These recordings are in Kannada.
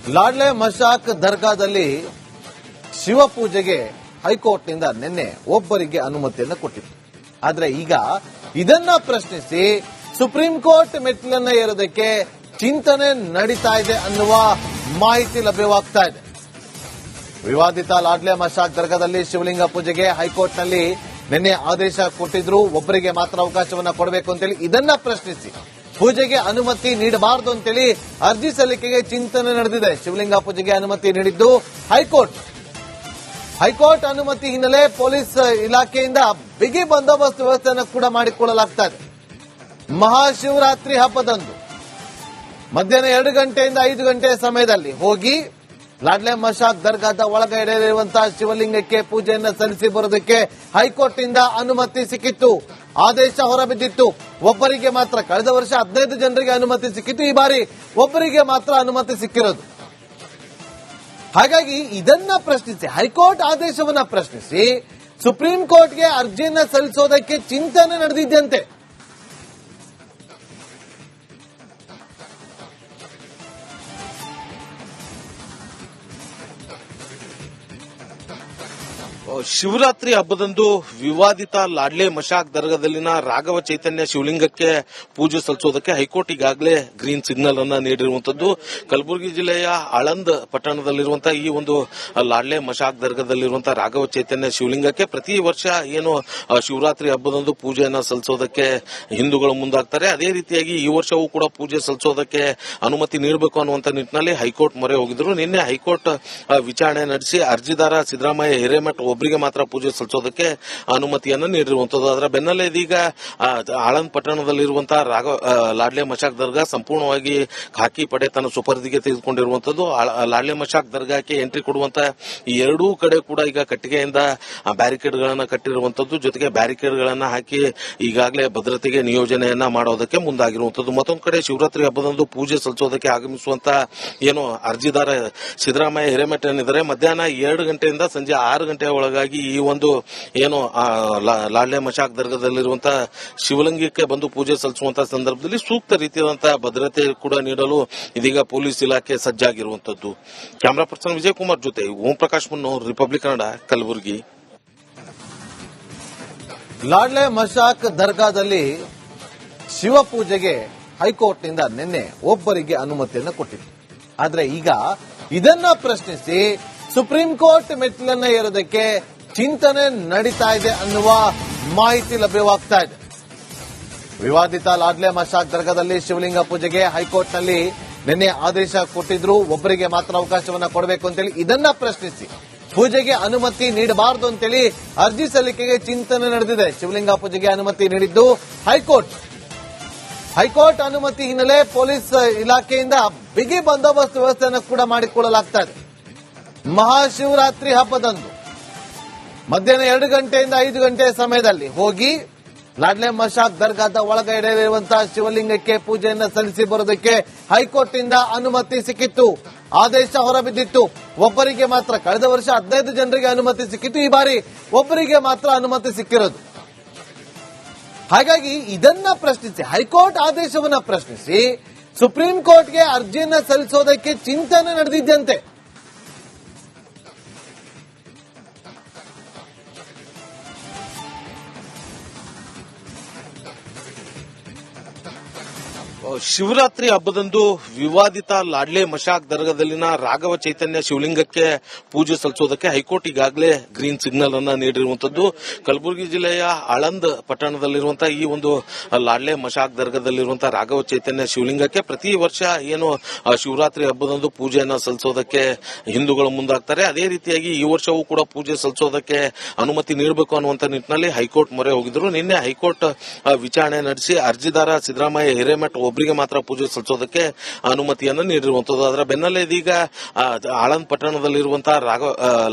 ಲಾಡ್ಲೆ ಮಶಾಕ್ ದರ್ಗಾದಲ್ಲಿ ಶಿವಪೂಜೆಗೆ ಹೈಕೋರ್ಟ್ನಿಂದ ನಿನ್ನೆ ಒಬ್ಬರಿಗೆ ಅನುಮತಿಯನ್ನು ಕೊಟ್ಟಿತ್ತು. ಆದ್ರೆ ಈಗ ಇದನ್ನ ಪ್ರಶ್ನಿಸಿ ಸುಪ್ರೀಂ ಕೋರ್ಟ್ ಮೆಟ್ಟಿಲನ್ನ ಏರೋದಕ್ಕೆ ಚಿಂತನೆ ನಡೀತಾ ಇದೆ ಅನ್ನುವ ಮಾಹಿತಿ ಲಭ್ಯವಾಗ್ತಾ ಇದೆ. ವಿವಾದಿತ ಲಾಡ್ಲೆ ಮಶಾಕ್ ದರ್ಗಾದಲ್ಲಿ ಶಿವಲಿಂಗ ಪೂಜೆಗೆ ಹೈಕೋರ್ಟ್ನಲ್ಲಿ ನಿನ್ನೆ ಆದೇಶ ಕೊಟ್ಟಿದ್ರು. ಒಬ್ಬರಿಗೆ ಮಾತ್ರ ಅವಕಾಶವನ್ನ ಕೊಡಬೇಕು ಅಂತೇಳಿ ಇದನ್ನ ಪ್ರಶ್ನಿಸಿ ಪೂಜೆಗೆ ಅನುಮತಿ ನೀಡಬಾರದು ಅಂತೇಳಿ ಅರ್ಜಿ ಸಲ್ಲಿಕೆಗೆ ಚಿಂತನೆ ನಡೆದಿದೆ. ಶಿವಲಿಂಗ ಪೂಜೆಗೆ ಅನುಮತಿ ನೀಡಿದ್ದು ಹೈಕೋರ್ಟ್ ಅನುಮತಿ ಹಿನ್ನೆಲೆ ಪೊಲೀಸ್ ಇಲಾಖೆಯಿಂದ ಬಿಗಿ ಬಂದೋಬಸ್ತ್ ವ್ಯವಸ್ಥೆಯನ್ನು ಕೂಡ ಮಾಡಿಕೊಳ್ಳಲಾಗ್ತಾ ಇದೆ. ಮಹಾಶಿವರಾತ್ರಿ ಹಬ್ಬದಂದು ಮಧ್ಯಾಹ್ನ 2 ಗಂಟೆಯಿಂದ 5 ಗಂಟೆ ಸಮಯದಲ್ಲಿ ಹೋಗಿ ಲಾಡ್ಲೆ ಮಶಾಕ್ ದರ್ಗಾದ ಒಳಗಡೆ ಇರುವಂತಹ ಶಿವಲಿಂಗಕ್ಕೆ ಪೂಜೆಯನ್ನು ಸಲ್ಲಿಸಿ ಬರೋದಕ್ಕೆ ಹೈಕೋರ್ಟ್ ಇಂದ ಅನುಮತಿ ಸಿಕ್ಕಿತ್ತು. ಆದೇಶ ಹೊರಬಿದ್ದಿತ್ತು. ಒಬ್ಬರಿಗೆ ಮಾತ್ರ, ಕಳೆದ ವರ್ಷ 15 ಜನರಿಗೆ ಅನುಮತಿ ಸಿಕ್ಕಿತ್ತು. ಈ ಬಾರಿ ಒಬ್ಬರಿಗೆ ಮಾತ್ರ ಅನುಮತಿ ಸಿಕ್ಕಿರೋದು. ಹಾಗಾಗಿ ಇದನ್ನ ಪ್ರಶ್ನಿಸಿ, ಹೈಕೋರ್ಟ್ ಆದೇಶವನ್ನ ಪ್ರಶ್ನಿಸಿ ಸುಪ್ರೀಂ ಕೋರ್ಟ್ಗೆ ಅರ್ಜಿಯನ್ನ ಸಲ್ಲಿಸೋದಕ್ಕೆ ಚಿಂತನೆ ನಡೆದಿದ್ದಂತೆ. ಶಿವರಾತ್ರಿ ಹಬ್ಬದಂದು ವಿವಾದಿತ ಲಾಡ್ಲೆ ಮಶಾಕ್ ದರ್ಗಾದಲ್ಲಿನ ರಾಘವ ಚೈತನ್ಯ ಶಿವಲಿಂಗಕ್ಕೆ ಪೂಜೆ ಸಲ್ಲಿಸೋದಕ್ಕೆ ಹೈಕೋರ್ಟ್ ಈಗಾಗಲೇ ಗ್ರೀನ್ ಸಿಗ್ನಲ್ ಅನ್ನ ನೀಡಿರುವಂತದ್ದು. ಕಲಬುರಗಿ ಜಿಲ್ಲೆಯ ಆಳಂದ್ ಪಟ್ಟಣದಲ್ಲಿರುವಂತಹ ಈ ಒಂದು ಲಾಡ್ಲೆ ಮಶಾಕ್ ದರ್ಗಾದಲ್ಲಿರುವಂತಹ ರಾಘವ ಚೈತನ್ಯ ಶಿವಲಿಂಗಕ್ಕೆ ಪ್ರತಿ ವರ್ಷ ಏನು ಶಿವರಾತ್ರಿ ಹಬ್ಬದಂದು ಪೂಜೆಯನ್ನ ಸಲ್ಲಿಸೋದಕ್ಕೆ ಹಿಂದೂಗಳು ಮುಂದಾಗ್ತಾರೆ. ಅದೇ ರೀತಿಯಾಗಿ ಈ ವರ್ಷವೂ ಕೂಡ ಪೂಜೆ ಸಲ್ಲಿಸೋದಕ್ಕೆ ಅನುಮತಿ ನೀಡಬೇಕು ಅನ್ನುವಂತ ನಿಟ್ಟಿನಲ್ಲಿ ಹೈಕೋರ್ಟ್ ಮೊರೆ ಹೋಗಿದ್ರು. ನಿನ್ನೆ ಹೈಕೋರ್ಟ್ ವಿಚಾರಣೆ ನಡೆಸಿ ಅರ್ಜಿದಾರ ಸಿದ್ದರಾಮಯ್ಯ ಹಿರೇಮಠ್ ಒಬ್ಬರಿಗೆ ಮಾತ್ರ ಪೂಜೆ ಸಲ್ಲಿಸೋದಕ್ಕೆ ಅನುಮತಿಯನ್ನು ನೀಡಿರುವಂತದ್ದು. ಅದರ ಬೆನ್ನಲ್ಲೇ ಇದೀಗ ಆಳಂದ್ ಪಟ್ಟಣದಲ್ಲಿರುವಂತಹ ಲಾಡ್ಲೆ ಮಶಾಕ್ ದರ್ಗಾ ಸಂಪೂರ್ಣವಾಗಿ ಖಾಕಿ ಪಡೆ ತನ್ನ ಸುಪರ್ದಿಗೆ ತೆಗೆದುಕೊಂಡಿರುವಂತದ್ದು. ಲಾಡ್ಲೆ ಮಶಾಕ್ ದರ್ಗಾಕ್ಕೆ ಎಂಟ್ರಿ ಕೊಡುವಂತಹ ಈ ಎರಡೂ ಕಡೆ ಕೂಡ ಈಗ ಕಟ್ಟಿಗೆಯಿಂದ ಬ್ಯಾರಿಕೇಡ್ ಗಳನ್ನ ಕಟ್ಟಿರುವಂತದ್ದು. ಜೊತೆಗೆ ಬ್ಯಾರಿಕೇಡ್ ಗಳನ್ನ ಹಾಕಿ ಈಗಾಗಲೇ ಭದ್ರತೆಗೆ ನಿಯೋಜನೆಯನ್ನ ಮಾಡೋದಕ್ಕೆ ಮುಂದಾಗಿರುವಂತದ್ದು. ಮತ್ತೊಂದು ಕಡೆ ಶಿವರಾತ್ರಿ ಹಬ್ಬದಂದು ಪೂಜೆ ಸಲ್ಲಿಸೋದಕ್ಕೆ ಆಗಮಿಸುವಂತಹ ಏನು ಅರ್ಜಿದಾರ ಸಿದ್ದರಾಮಯ್ಯ ಹಿರೇಮಠ ಏನಿದ್ದಾರೆ, ಮಧ್ಯಾಹ್ನ 2 ಗಂಟೆಯಿಂದ ಸಂಜೆ 6 ಗಂಟೆಯ ಒಳಗಾಗಿ ಈ ಒಂದು ಏನು ಲಾಡ್ಲೆ ಮಶಾಕ್ ದರ್ಗಾದಲ್ಲಿರುವಂತಹ ಶಿವಲಿಂಗಕ್ಕೆ ಬಂದು ಪೂಜೆ ಸಲ್ಲಿಸುವಂತಹ ಸಂದರ್ಭದಲ್ಲಿ ಸೂಕ್ತ ರೀತಿಯಾದಂತಹ ಭದ್ರತೆ ಕೂಡ ನೀಡಲು ಇದೀಗ ಪೊಲೀಸ್ ಇಲಾಖೆ ಸಜ್ಜಾಗಿರುವಂತದ್ದು. ಕ್ಯಾಮರಾ ಪರ್ಸನ್ ವಿಜಯ್ ಕುಮಾರ್ ಜೊತೆ ಓಂ ಪ್ರಕಾಶ್ ಮುನ್ನೂರ್, ರಿಪಬ್ಲಿಕ್ ಕನ್ನಡ, ಕಲಬುರಗಿ. ಲಾಡ್ಲೆ ಮಶಾಕ್ ದರ್ಗಾದಲ್ಲಿ ಶಿವಪೂಜೆಗೆ ಹೈಕೋರ್ಟ್ನಿಂದ ನಿನ್ನೆ ಒಬ್ಬರಿಗೆ ಅನುಮತಿಯನ್ನು ಕೊಟ್ಟಿತ್ತು. ಆದ್ರೆ ಈಗ ಇದನ್ನ ಪ್ರಶ್ನಿಸಿ ಸುಪ್ರೀಂ ಕೋರ್ಟ್ ಮೆಟ್ಟಿಲನ್ನ ಏರೋದಕ್ಕೆ ಚಿಂತನೆ ನಡೀತಾ ಇದೆ ಅನ್ನುವ ಮಾಹಿತಿ ಲಭ್ಯವಾಗ್ತಾ ಇದೆ. ವಿವಾದಿತ ಲಾಡ್ಲೆ ಮಶಾಕ್ ದರ್ಗಾದಲ್ಲಿ ಶಿವಲಿಂಗ ಪೂಜೆಗೆ ಹೈಕೋರ್ಟ್ನಲ್ಲಿ ನಿನ್ನೆ ಆದೇಶ ಕೊಟ್ಟಿದ್ರು. ಒಬ್ಬರಿಗೆ ಮಾತ್ರ ಅವಕಾಶವನ್ನ ಕೊಡಬೇಕು ಅಂತೇಳಿ ಇದನ್ನ ಪ್ರಶ್ನಿಸಿ ಪೂಜೆಗೆ ಅನುಮತಿ ನೀಡಬಾರದು ಅಂತೇಳಿ ಅರ್ಜಿ ಸಲ್ಲಿಕೆಗೆ ಚಿಂತನೆ ನಡೆದಿದೆ. ಶಿವಲಿಂಗ ಪೂಜೆಗೆ ಅನುಮತಿ ನೀಡಿದ್ದು ಹೈಕೋರ್ಟ್ ಅನುಮತಿ ಹಿನ್ನೆಲೆ ಪೊಲೀಸ್ ಇಲಾಖೆಯಿಂದ ಬಿಗಿ ಬಂದೋಬಸ್ತ್ ವ್ಯವಸ್ಥೆಯನ್ನು ಕೂಡ ಮಾಡಿಕೊಳ್ಳಲಾಗ್ತಾ ಇದೆ. ಮಹಾಶಿವರಾತ್ರಿ ಹಬ್ಬದಂದು ಮಧ್ಯಾಹ್ನ 2 ಗಂಟೆಯಿಂದ 5 ಗಂಟೆ ಸಮಯದಲ್ಲಿ ಹೋಗಿ ಲಾಡ್ಲೆ ಮಶಾಕ್ ದರ್ಗಾದ ಒಳಗಡೆ ಇರುವಂತಹ ಶಿವಲಿಂಗಕ್ಕೆ ಪೂಜೆಯನ್ನು ಸಲ್ಲಿಸಿ ಬರೋದಕ್ಕೆ ಹೈಕೋರ್ಟ್ ಇಂದ ಅನುಮತಿ ಸಿಕ್ಕಿತ್ತು. ಆದೇಶ ಹೊರಬಿದ್ದಿತ್ತು. ಒಬ್ಬರಿಗೆ ಮಾತ್ರ, ಕಳೆದ ವರ್ಷ 15 ಜನರಿಗೆ ಅನುಮತಿ ಸಿಕ್ಕಿತ್ತು. ಈ ಬಾರಿ ಒಬ್ಬರಿಗೆ ಮಾತ್ರ ಅನುಮತಿ ಸಿಕ್ಕಿರೋದು. ಹಾಗಾಗಿ ಇದನ್ನ ಪ್ರಶ್ನಿಸಿ, ಹೈಕೋರ್ಟ್ ಆದೇಶವನ್ನ ಪ್ರಶ್ನಿಸಿ ಸುಪ್ರೀಂ ಕೋರ್ಟ್ಗೆ ಅರ್ಜಿಯನ್ನ ಸಲ್ಲಿಸೋದಕ್ಕೆ ಚಿಂತನೆ ನಡೆದಿದ್ದಂತೆ. ಶಿವರಾತ್ರಿ ಹಬ್ಬದಂದು ವಿವಾದಿತ ಲಾಡ್ಲೆ ಮಶಾಕ್ ದರ್ಗಾದಲ್ಲಿನ ರಾಘವ ಚೈತನ್ಯ ಶಿವಲಿಂಗಕ್ಕೆ ಪೂಜೆ ಸಲ್ಲಿಸೋದಕ್ಕೆ ಹೈಕೋರ್ಟ್ ಈಗಾಗಲೇ ಗ್ರೀನ್ ಸಿಗ್ನಲ್ ಅನ್ನ ನೀಡಿರುವಂತದ್ದು. ಕಲಬುರಗಿ ಜಿಲ್ಲೆಯ ಆಳಂದ್ ಪಟ್ಟಣದಲ್ಲಿರುವಂತಹ ಈ ಒಂದು ಲಾಡ್ಲೆ ಮಶಾಕ್ ದರ್ಗಾದಲ್ಲಿರುವಂತಹ ರಾಘವ ಚೈತನ್ಯ ಶಿವಲಿಂಗಕ್ಕೆ ಪ್ರತಿ ವರ್ಷ ಏನು ಶಿವರಾತ್ರಿ ಹಬ್ಬದಂದು ಪೂಜೆಯನ್ನ ಸಲ್ಲಿಸೋದಕ್ಕೆ ಹಿಂದೂಗಳು ಮುಂದಾಗ್ತಾರೆ. ಅದೇ ರೀತಿಯಾಗಿ ಈ ವರ್ಷವೂ ಕೂಡ ಪೂಜೆ ಸಲ್ಲಿಸೋದಕ್ಕೆ ಅನುಮತಿ ನೀಡಬೇಕು ಅನ್ನುವಂತ ನಿಟ್ಟಿನಲ್ಲಿ ಹೈಕೋರ್ಟ್ ಮೊರೆ ಹೋಗಿದ್ರು. ನಿನ್ನೆ ಹೈಕೋರ್ಟ್ ವಿಚಾರಣೆ ನಡೆಸಿ ಅರ್ಜಿದಾರ ಸಿದ್ದರಾಮಯ್ಯ ಹಿರೇಮಠ್ ಒಬ್ಬರಿಗೆ ಮಾತ್ರ ಪೂಜೆ ಸಲ್ಲಿಸೋದಕ್ಕೆ ಅನುಮತಿಯನ್ನು ನೀಡಿರುವಂತದ್ದು. ಅದರ ಬೆನ್ನಲ್ಲೇ ಇದೀಗ ಆಳಂದ್ ಪಟ್ಟಣದಲ್ಲಿರುವಂತಹ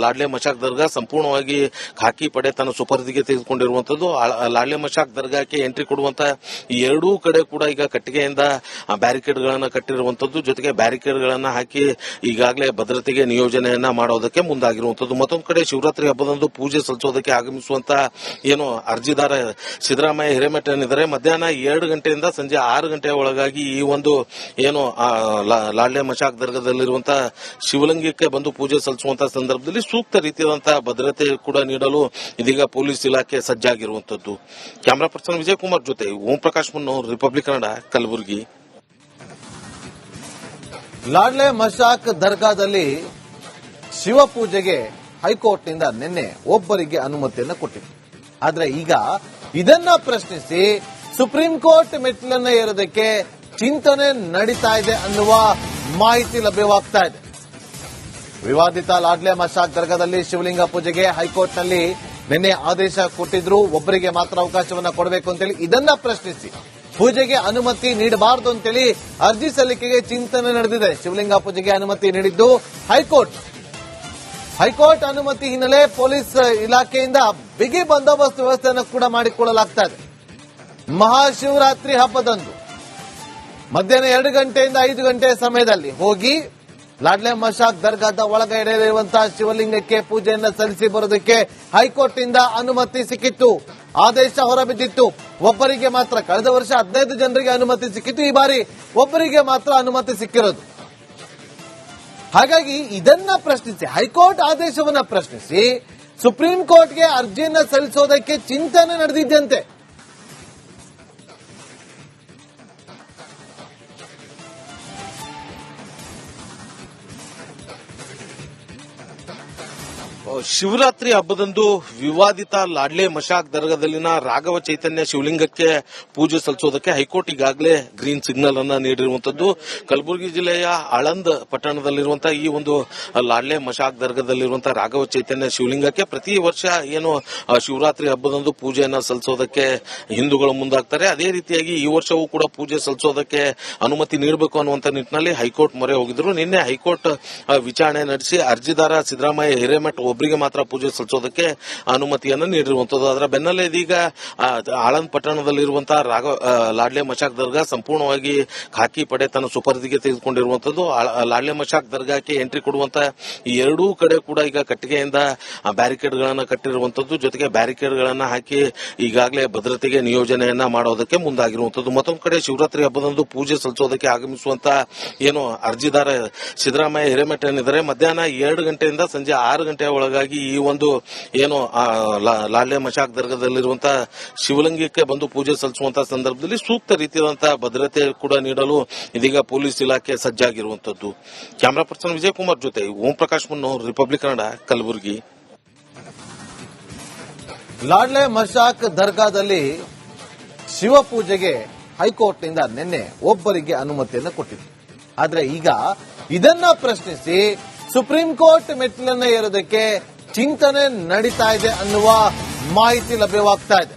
ಲಾಡ್ಲೆ ಮಶಾಕ್ ದರ್ಗಾ ಸಂಪೂರ್ಣವಾಗಿ ಖಾಕಿ ಪಡೆ ತನ್ನ ಸುಪರ್ದಿಗೆ ತೆಗೆದುಕೊಂಡಿರುವಂತದ್ದು. ಲಾಡ್ಲೆ ಮಶಾಕ್ ದರ್ಗಾಕ್ಕೆ ಎಂಟ್ರಿ ಕೊಡುವಂತಹ ಈ ಎರಡೂ ಕಡೆ ಕೂಡ ಈಗ ಕಟ್ಟಿಗೆಯಿಂದ ಬ್ಯಾರಿಕೇಡ್ ಗಳನ್ನ ಕಟ್ಟಿರುವಂತದ್ದು. ಜೊತೆಗೆ ಬ್ಯಾರಿಕೇಡ್ ಗಳನ್ನ ಹಾಕಿ ಈಗಾಗಲೇ ಭದ್ರತೆಗೆ ನಿಯೋಜನೆಯನ್ನ ಮಾಡೋದಕ್ಕೆ ಮುಂದಾಗಿರುವಂತದ್ದು. ಮತ್ತೊಂದು ಕಡೆ ಶಿವರಾತ್ರಿ ಹಬ್ಬದಂದು ಪೂಜೆ ಸಲ್ಲಿಸೋದಕ್ಕೆ ಆಗಮಿಸುವಂತಹ ಏನು ಅರ್ಜಿದಾರ ಸಿದ್ದರಾಮಯ್ಯ ಹಿರೇಮಠ ಏನಿದ್ದಾರೆ, ಮಧ್ಯಾಹ್ನ 2 ಗಂಟೆಯಿಂದ ಸಂಜೆ 6 ಗಂಟೆಯ ಒಳಗಾಗಿ ಒಳಗಾಗಿ ಈ ಒಂದು ಏನು ಲಾಡ್ಲೆ ಮಶಾಕ್ ದರ್ಗಾದಲ್ಲಿರುವಂತಹ ಶಿವಲಿಂಗಕ್ಕೆ ಬಂದು ಪೂಜೆ ಸಲ್ಲಿಸುವಂತಹ ಸಂದರ್ಭದಲ್ಲಿ ಸೂಕ್ತ ರೀತಿಯಾದಂತಹ ಭದ್ರತೆ ಕೂಡ ನೀಡಲು ಇದೀಗ ಪೊಲೀಸ್ ಇಲಾಖೆ ಸಜ್ಜಾಗಿರುವಂತದ್ದು. ಕ್ಯಾಮರಾ ಪರ್ಸನ್ ವಿಜಯ್ ಕುಮಾರ್ ಜೊತೆ ಓಂ ಪ್ರಕಾಶ್ ಮುನ್ನೂರ್, ರಿಪಬ್ಲಿಕ್ ಕನ್ನಡ, ಕಲಬುರಗಿ. ಲಾಡ್ಲೆ ಮಶಾಕ್ ದರ್ಗಾದಲ್ಲಿ ಶಿವ ಪೂಜೆಗೆ ಹೈಕೋರ್ಟ್ನಿಂದ ನಿನ್ನೆ ಒಬ್ಬರಿಗೆ ಅನುಮತಿಯನ್ನು ಕೊಟ್ಟಿತ್ತು. ಆದ್ರೆ ಈಗ ಇದನ್ನ ಪ್ರಶ್ನಿಸಿ ಸುಪ್ರೀಂ ಕೋರ್ಟ್ ಮೆಟ್ಟಿಲನ್ನ ಏರೋದಕ್ಕೆ ಚಿಂತನೆ ನಡೀತಾ ಇದೆ ಅನ್ನುವ ಮಾಹಿತಿ ಲಭ್ಯವಾಗ್ತಾ ಇದೆ. ವಿವಾದಿತ ಲಾಡ್ಲೆ ಮಶಾಕ್ ದರ್ಗಾದಲ್ಲಿ ಶಿವಲಿಂಗ ಪೂಜೆಗೆ ಹೈಕೋರ್ಟ್ನಲ್ಲಿ ನಿನ್ನೆ ಆದೇಶ ಕೊಟ್ಟಿದ್ರು. ಒಬ್ಬರಿಗೆ ಮಾತ್ರ ಅವಕಾಶವನ್ನ ಕೊಡಬೇಕು ಅಂತೇಳಿ ಇದನ್ನ ಪ್ರಶ್ನಿಸಿ ಪೂಜೆಗೆ ಅನುಮತಿ ನೀಡಬಾರದು ಅಂತೇಳಿ ಅರ್ಜಿ ಸಲ್ಲಿಕೆಗೆ ಚಿಂತನೆ ನಡೆದಿದೆ. ಶಿವಲಿಂಗ ಪೂಜೆಗೆ ಅನುಮತಿ ನೀಡಿದ್ದು ಹೈಕೋರ್ಟ್ ಅನುಮತಿ ಹಿನ್ನೆಲೆ ಪೊಲೀಸ್ ಇಲಾಖೆಯಿಂದ ಬಿಗಿ ಬಂದೋಬಸ್ತ್ ವ್ಯವಸ್ಥೆಯನ್ನು ಕೂಡ ಮಾಡಿಕೊಳ್ಳಲಾಗ್ತಾ ಇದೆ. ಮಹಾಶಿವರಾತ್ರಿ ಹಬ್ಬದಂದು ಮಧ್ಯಾಹ್ನ 2 ಗಂಟೆಯಿಂದ 5 ಗಂಟೆ ಸಮಯದಲ್ಲಿ ಹೋಗಿ ಲಾಡ್ಲೆ ಮಶಾಕ್ ದರ್ಗಾದ ಒಳಗಡೆ ಇರುವಂತಹ ಶಿವಲಿಂಗಕ್ಕೆ ಪೂಜೆಯನ್ನ ಸಲ್ಲಿಸಿ ಬರೋದಕ್ಕೆ ಹೈಕೋರ್ಟ್ನಿಂದ ಅನುಮತಿ ಸಿಕ್ಕಿತ್ತು. ಆದೇಶ ಹೊರಬಿದ್ದಿತ್ತು. ಒಬ್ಬರಿಗೆ ಮಾತ್ರ, ಕಳೆದ ವರ್ಷ 15 ಜನರಿಗೆ ಅನುಮತಿ ಸಿಕ್ಕಿತ್ತು. ಈ ಬಾರಿ ಒಬ್ಬರಿಗೆ ಮಾತ್ರ ಅನುಮತಿ ಸಿಕ್ಕಿರೋದು. ಹಾಗಾಗಿ ಇದನ್ನ ಪ್ರಶ್ನಿಸಿ, ಹೈಕೋರ್ಟ್ ಆದೇಶವನ್ನ ಪ್ರಶ್ನಿಸಿ ಸುಪ್ರೀಂ ಕೋರ್ಟ್ಗೆ ಅರ್ಜಿಯನ್ನ ಸಲ್ಲಿಸೋದಕ್ಕೆ ಚಿಂತನೆ ನಡೆದಿದ್ದಂತೆ. ಶಿವರಾತ್ರಿ ಹಬ್ಬದಂದು ವಿವಾದಿತ ಲಾಡ್ಲೆ ಮಶಾಕ್ ದರ್ಗಾದಲ್ಲಿನ ರಾಘವ ಚೈತನ್ಯ ಶಿವಲಿಂಗಕ್ಕೆ ಪೂಜೆ ಸಲ್ಲಿಸೋದಕ್ಕೆ ಹೈಕೋರ್ಟ್ ಈಗಾಗಲೇ ಗ್ರೀನ್ ಸಿಗ್ನಲ್ ಅನ್ನ ನೀಡಿರುವಂತದ್ದು. ಕಲಬುರಗಿ ಜಿಲ್ಲೆಯ ಆಳಂದ್ ಪಟ್ಟಣದಲ್ಲಿರುವಂತಹ ಈ ಒಂದು ಲಾಡ್ಲೆ ಮಶಾಕ್ ದರ್ಗಾದಲ್ಲಿರುವಂತಹ ರಾಘವ ಚೈತನ್ಯ ಶಿವಲಿಂಗಕ್ಕೆ ಪ್ರತಿ ವರ್ಷ ಏನು ಶಿವರಾತ್ರಿ ಹಬ್ಬದಂದು ಪೂಜೆಯನ್ನ ಸಲ್ಲಿಸೋದಕ್ಕೆ ಹಿಂದೂಗಳು ಮುಂದಾಗ್ತಾರೆ. ಅದೇ ರೀತಿಯಾಗಿ ಈ ವರ್ಷವೂ ಕೂಡ ಪೂಜೆ ಸಲ್ಲಿಸೋದಕ್ಕೆ ಅನುಮತಿ ನೀಡಬೇಕು ಅನ್ನುವಂತ ನಿಟ್ಟಿನಲ್ಲಿ ಹೈಕೋರ್ಟ್ ಮೊರೆ ಹೋಗಿದ್ರು. ನಿನ್ನೆ ಹೈಕೋರ್ಟ್ ವಿಚಾರಣೆ ನಡೆಸಿ ಅರ್ಜಿದಾರ ಸಿದ್ದರಾಮಯ್ಯ ಹಿರೇಮಠ್ ಒಬ್ಬರಿಗೆ ಮಾತ್ರ ಪೂಜೆ ಸಲ್ಲಿಸೋದಕ್ಕೆ ಅನುಮತಿಯನ್ನು ನೀಡಿರುವಂತದ್ದು. ಅದರ ಬೆನ್ನಲ್ಲೇ ಇದೀಗ ಆಳಂದ್ ಪಟ್ಟಣದಲ್ಲಿರುವಂತಹ ಲಾಡ್ಲೆ ಮಶಾಕ್ ದರ್ಗಾ ಸಂಪೂರ್ಣವಾಗಿ ಖಾಕಿ ಪಡೆ ತನ್ನ ಸುಪರ್ದಿಗೆ ತೆಗೆದುಕೊಂಡಿರುವಂತದ್ದು. ಲಾಡ್ಲೆ ಮಶಾಕ್ ದರ್ಗಾಕ್ಕೆ ಎಂಟ್ರಿ ಕೊಡುವಂತಹ ಈ ಎರಡೂ ಕಡೆ ಕೂಡ ಈಗ ಕಟ್ಟಿಗೆಯಿಂದ ಬ್ಯಾರಿಕೇಡ್ ಗಳನ್ನ ಕಟ್ಟಿರುವಂತದ್ದು. ಜೊತೆಗೆ ಬ್ಯಾರಿಕೇಡ್ ಗಳನ್ನ ಹಾಕಿ ಈಗಾಗಲೇ ಭದ್ರತೆಗೆ ನಿಯೋಜನೆಯನ್ನ ಮಾಡೋದಕ್ಕೆ ಮುಂದಾಗಿರುವಂತದ್ದು. ಮತ್ತೊಂದು ಕಡೆ ಶಿವರಾತ್ರಿ ಹಬ್ಬದಂದು ಪೂಜೆ ಸಲ್ಲಿಸೋದಕ್ಕೆ ಆಗಮಿಸುವಂತಹ ಏನು ಅರ್ಜಿದಾರ ಸಿದ್ದರಾಮಯ್ಯ ಹಿರೇಮಠ ಏನಿದ್ದಾರೆ, ಮಧ್ಯಾಹ್ನ 2 ಗಂಟೆಯಿಂದ ಸಂಜೆ 6 ಗಂಟೆಯ ಒಳಗಾಗಿ ಈ ಒಂದು ಏನು ಲಾಡ್ಲೆ ಮಶಾಕ್ ದರ್ಗಾದಲ್ಲಿರುವಂತಹ ಶಿವಲಿಂಗಕ್ಕೆ ಬಂದು ಪೂಜೆ ಸಲ್ಲಿಸುವಂತಹ ಸಂದರ್ಭದಲ್ಲಿ ಸೂಕ್ತ ರೀತಿಯಾದಂತಹ ಭದ್ರತೆ ಕೂಡ ನೀಡಲು ಇದೀಗ ಪೊಲೀಸ್ ಇಲಾಖೆ ಸಜ್ಜಾಗಿರುವಂತದ್ದು. ಕ್ಯಾಮರಾ ಪರ್ಸನ್ ವಿಜಯ್ ಕುಮಾರ್ ಜೊತೆ ಓಂ ಪ್ರಕಾಶ್ ಮುನ್ನೂರ್, ರಿಪಬ್ಲಿಕ್ ಕನ್ನಡ, ಕಲಬುರಗಿ. ಲಾಡ್ಲೆ ಮಶಾಕ್ ದರ್ಗಾದಲ್ಲಿ ಶಿವ ಪೂಜೆಗೆ ಹೈಕೋರ್ಟ್ನಿಂದ ನಿನ್ನೆ ಒಬ್ಬರಿಗೆ ಅನುಮತಿಯನ್ನು ಕೊಟ್ಟಿತ್ತು. ಆದ್ರೆ ಈಗ ಇದನ್ನ ಪ್ರಶ್ನಿಸಿ ಸುಪ್ರೀಂ ಕೋರ್ಟ್ ಮೆಟ್ಟಿಲನ್ನ ಏರೋದಕ್ಕೆ ಚಿಂತನೆ ನಡೀತಾ ಇದೆ ಅನ್ನುವ ಮಾಹಿತಿ ಲಭ್ಯವಾಗ್ತಾ ಇದೆ.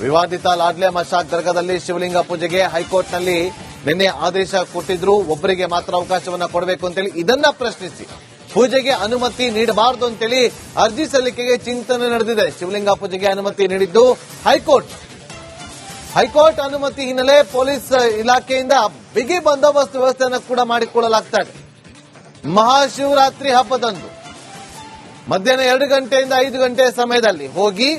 ವಿವಾದಿತ ಲಾಡ್ಲೆ ಮಶಾಕ್ ದರ್ಗಾದಲ್ಲಿ ಶಿವಲಿಂಗ ಪೂಜೆಗೆ ಹೈಕೋರ್ಟ್ನಲ್ಲಿ ನಿನ್ನೆ ಆದೇಶ ಕೊಟ್ಟಿದ್ರು. ಒಬ್ಬರಿಗೆ ಮಾತ್ರ ಅವಕಾಶವನ್ನ ಕೊಡಬೇಕು ಅಂತೇಳಿ ಇದನ್ನ ಪ್ರಶ್ನಿಸಿ ಪೂಜೆಗೆ ಅನುಮತಿ ನೀಡಬಾರದು ಅಂತೇಳಿ ಅರ್ಜಿ ಸಲ್ಲಿಕೆಗೆ ಚಿಂತನೆ ನಡೆದಿದೆ. ಶಿವಲಿಂಗ ಪೂಜೆಗೆ ಅನುಮತಿ ನೀಡಿದ್ದು ಹೈಕೋರ್ಟ್ ಅನುಮತಿ ಹಿನ್ನೆಲೆ ಪೊಲೀಸ್ ಇಲಾಖೆಯಿಂದ ಬಿಗಿ ಬಂದೋಬಸ್ತ್ ವ್ಯವಸ್ಥೆಯನ್ನು ಕೂಡ ಮಾಡಿಕೊಳ್ಳಲಾಗ್ತಾ ಇದೆ. ಮಹಾಶಿವರಾತ್ರಿ ಹಬ್ಬದಂದು ಮಧ್ಯಾಹ್ನ 2 ಗಂಟೆಯಿಂದ 5 ಗಂಟೆ ಸಮಯದಲ್ಲಿ ಹೋಗಿ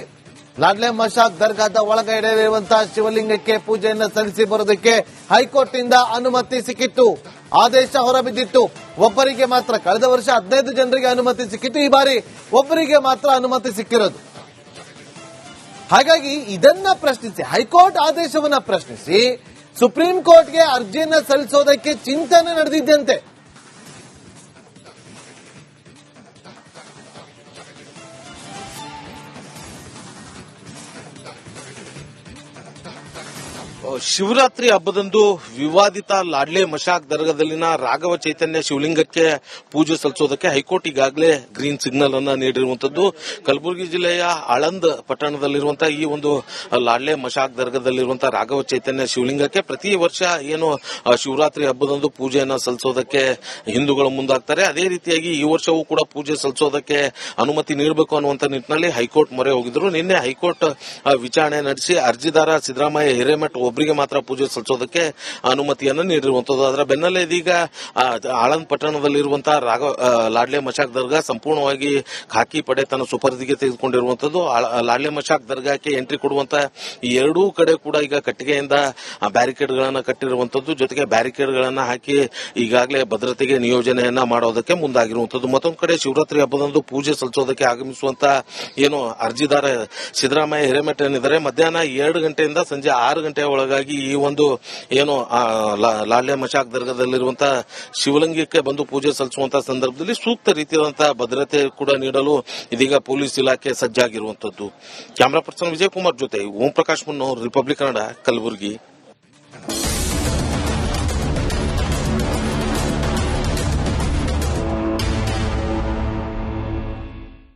ಲಾಡ್ಲೆ ಮಶಾಕ್ ದರ್ಗಾದ ಒಳಗಡೆ ಇರುವಂತಹ ಶಿವಲಿಂಗಕ್ಕೆ ಪೂಜೆಯನ್ನು ಸಲ್ಲಿಸಿ ಬರೋದಕ್ಕೆ ಹೈಕೋರ್ಟ್ನಿಂದ ಅನುಮತಿ ಸಿಕ್ಕಿತ್ತು. ಆದೇಶ ಹೊರಬಿದ್ದಿತ್ತು. ಒಬ್ಬರಿಗೆ ಮಾತ್ರ, ಕಳೆದ ವರ್ಷ 15 ಜನರಿಗೆ ಅನುಮತಿ ಸಿಕ್ಕಿತ್ತು. ಈ ಬಾರಿ ಒಬ್ಬರಿಗೆ ಮಾತ್ರ ಅನುಮತಿ ಸಿಕ್ಕಿರೋದು. ಹಾಗಾಗಿ ಇದನ್ನ ಪ್ರಶ್ನಿಸಿ, ಹೈಕೋರ್ಟ್ ಆದೇಶವನ್ನ ಪ್ರಶ್ನಿಸಿ ಸುಪ್ರೀಂ ಕೋರ್ಟ್ಗೆ ಅರ್ಜಿಯನ್ನ ಸಲ್ಲಿಸೋದಕ್ಕೆ ಚಿಂತನೆ ನಡೆದಿದ್ದಂತೆ. ಶಿವರಾತ್ರಿ ಹಬ್ಬದಂದು ವಿವಾದಿತ ಲಾಡ್ಲೆ ಮಶಾಕ್ ದರ್ಗಾದಲ್ಲಿನ ರಾಘವ ಚೈತನ್ಯ ಶಿವಲಿಂಗಕ್ಕೆ ಪೂಜೆ ಸಲ್ಲಿಸೋದಕ್ಕೆ ಹೈಕೋರ್ಟ್ ಈಗಾಗಲೇ ಗ್ರೀನ್ ಸಿಗ್ನಲ್ ಅನ್ನ ನೀಡಿರುವಂತದ್ದು. ಕಲಬುರಗಿ ಜಿಲ್ಲೆಯ ಆಳಂದ್ ಪಟ್ಟಣದಲ್ಲಿರುವಂತಹ ಈ ಒಂದು ಲಾಡ್ಲೆ ಮಶಾಕ್ ದರ್ಗಾದಲ್ಲಿರುವಂತಹ ರಾಘವ ಚೈತನ್ಯ ಶಿವಲಿಂಗಕ್ಕೆ ಪ್ರತಿ ವರ್ಷ ಏನು ಶಿವರಾತ್ರಿ ಹಬ್ಬದಂದು ಪೂಜೆಯನ್ನ ಸಲ್ಲಿಸೋದಕ್ಕೆ ಹಿಂದೂಗಳು ಮುಂದಾಗ್ತಾರೆ. ಅದೇ ರೀತಿಯಾಗಿ ಈ ವರ್ಷವೂ ಕೂಡ ಪೂಜೆ ಸಲ್ಲಿಸೋದಕ್ಕೆ ಅನುಮತಿ ನೀಡಬೇಕು ಅನ್ನುವಂತ ನಿಟ್ಟಿನಲ್ಲಿ ಹೈಕೋರ್ಟ್ ಮೊರೆ ಹೋಗಿದ್ರು. ನಿನ್ನೆ ಹೈಕೋರ್ಟ್ ವಿಚಾರಣೆ ನಡೆಸಿ ಅರ್ಜಿದಾರ ಸಿದ್ದರಾಮಯ್ಯ ಹಿರೇಮಠ್ ಒಬ್ಬರಿಗೆ ಒಬ್ಬರಿಗೆ ಮಾತ್ರ ಪೂಜೆ ಸಲ್ಲಿಸೋದಕ್ಕೆ ಅನುಮತಿಯನ್ನು ನೀಡಿರುವಂತದ್ದು. ಅದರ ಬೆನ್ನಲ್ಲೇ ಇದೀಗ ಆಳಂದ್ ಪಟ್ಟಣದಲ್ಲಿರುವಂತಹ ಲಾಡ್ಲೆ ಮಶಾಕ್ ದರ್ಗಾ ಸಂಪೂರ್ಣವಾಗಿ ಖಾಕಿ ಪಡೆ ತನ್ನ ಸುಪರ್ದಿಗೆ ತೆಗೆದುಕೊಂಡಿರುವಂತದ್ದು. ಲಾಡ್ಲೆ ಮಶಾಕ್ ದರ್ಗಾಕ್ಕೆ ಎಂಟ್ರಿ ಕೊಡುವಂತಹ ಈ ಎರಡೂ ಕಡೆ ಕೂಡ ಈಗ ಕಟ್ಟಿಗೆಯಿಂದ ಬ್ಯಾರಿಕೇಡ್ ಗಳನ್ನ ಕಟ್ಟಿರುವಂತದ್ದು, ಜೊತೆಗೆ ಬ್ಯಾರಿಕೇಡ್ ಗಳನ್ನ ಹಾಕಿ ಈಗಾಗಲೇ ಭದ್ರತೆಗೆ ನಿಯೋಜನೆಯನ್ನ ಮಾಡೋದಕ್ಕೆ ಮುಂದಾಗಿರುವಂತದ್ದು. ಮತ್ತೊಂದು ಕಡೆ ಶಿವರಾತ್ರಿ ಹಬ್ಬದಂದು ಪೂಜೆ ಸಲ್ಲಿಸೋದಕ್ಕೆ ಆಗಮಿಸುವಂತ ಏನು ಅರ್ಜಿದಾರ ಸಿದ್ದರಾಮಯ್ಯ ಹಿರೇಮಠ ಏನಿದ್ದಾರೆ, ಮಧ್ಯಾಹ್ನ 2 ಗಂಟೆಯಿಂದ ಸಂಜೆ 6 ಗಂಟೆಯ ಒಳಗಾಗಿ ಈ ಒಂದು ಏನು ಲಾಡ್ಲೆ ಮಶಾಕ್ ದರ್ಗಾದಲ್ಲಿರುವಂತಹ ಶಿವಲಿಂಗಕ್ಕೆ ಬಂದು ಪೂಜೆ ಸಲ್ಲಿಸುವಂತಹ ಸಂದರ್ಭದಲ್ಲಿ ಸೂಕ್ತ ರೀತಿಯಾದಂತಹ ಭದ್ರತೆ ಕೂಡ ನೀಡಲು ಇದೀಗ ಪೊಲೀಸ್ ಇಲಾಖೆ ಸಜ್ಜಾಗಿರುವಂತದ್ದು. ಕ್ಯಾಮರಾ ಪರ್ಸನ್ ವಿಜಯ್ ಕುಮಾರ್ ಜೊತೆ ಓಂ ಪ್ರಕಾಶ್ ಮುನ್ನೂರ್, ರಿಪಬ್ಲಿಕ್ ಕನ್ನಡ, ಕಲಬುರಗಿ.